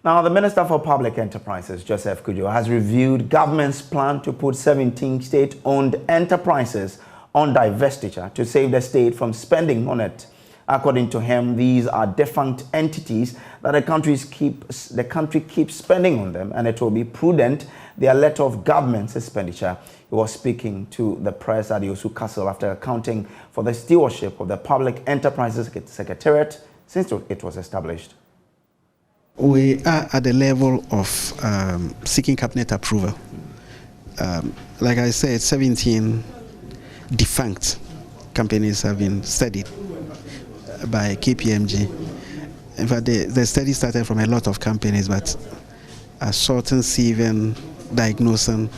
Now, the Minister for Public Enterprises, Joseph Kudjo, has reviewed government's plan to put 17 state-owned enterprises on divestiture to save the state from spending on it. According to him, these are defunct entities that the country keeps spending on them, and it will be prudent they are let off government's expenditure. He was speaking to the press at the Osu Castle after accounting for the stewardship of the Public Enterprises Secretariat since it was established. We are at the level of seeking cabinet approval. Like I said, 17 defunct companies have been studied by KPMG. In fact, the study started from a lot of companies, but sorting, sieving, diagnosing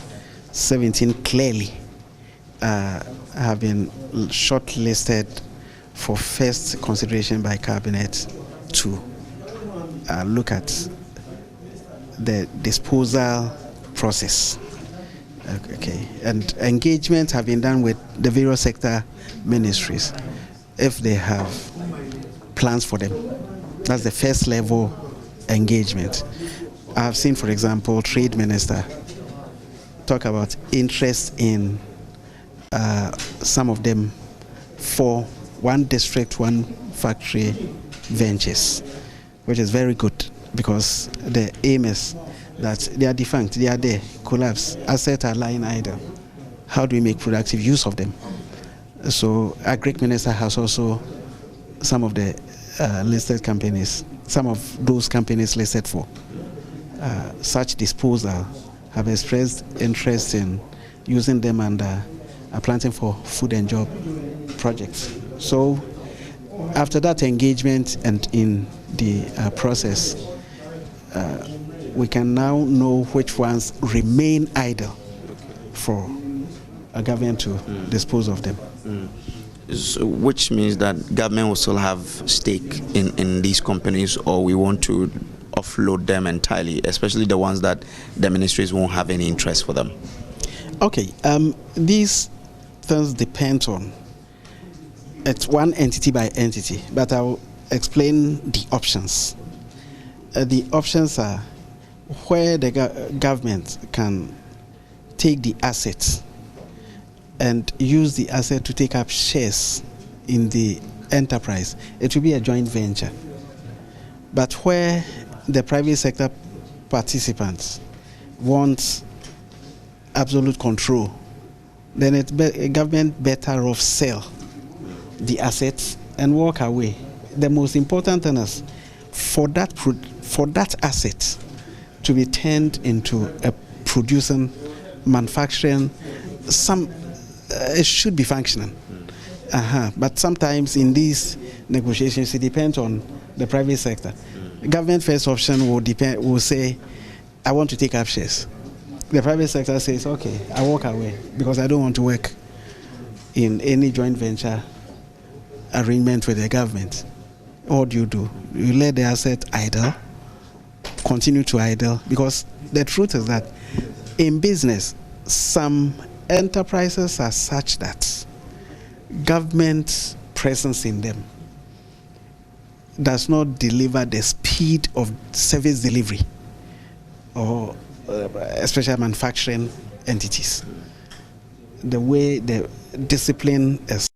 17 clearly have been shortlisted for first consideration by cabinet to look at the disposal process. Okay, and engagement have been done with the various sector ministries if they have plans for them. That's the first level engagement. I have seen, for example, Trade Minister talk about interest in some of them for one district, one factory ventures, which is very good because the aim is that they are defunct, they are there, collapse, assets are lying idle. How do we make productive use of them? So Agric Minister has also some of the listed companies, some of those companies listed for such disposal have expressed interest in using them under planting for food and job projects. So after that engagement and in the process, we can now know which ones remain idle for a government to dispose of them. So which means that government will still have stake in these companies, or we want to offload them entirely, especially the ones that the ministries won't have any interest for them? Okay, these things depend on, it's one entity by entity, but I'll explain the options. The options are where the government can take the assets and use the asset to take up shares in the enterprise. It will be a joint venture. But where the private sector participants want absolute control, then it's government better off sell the assets and walk away. The most important thing is for that asset to be turned into a producing, manufacturing, it should be functioning. But sometimes in these negotiations, it depends on the private sector. Government first option will say, I want to take up shares. The private sector says, okay, I walk away because I don't want to work in any joint venture arrangement with the government. What do? You let the asset idle, continue to idle, because the truth is that in business, some enterprises are such that government presence in them does not deliver the speed of service delivery, or especially manufacturing entities. The way the discipline is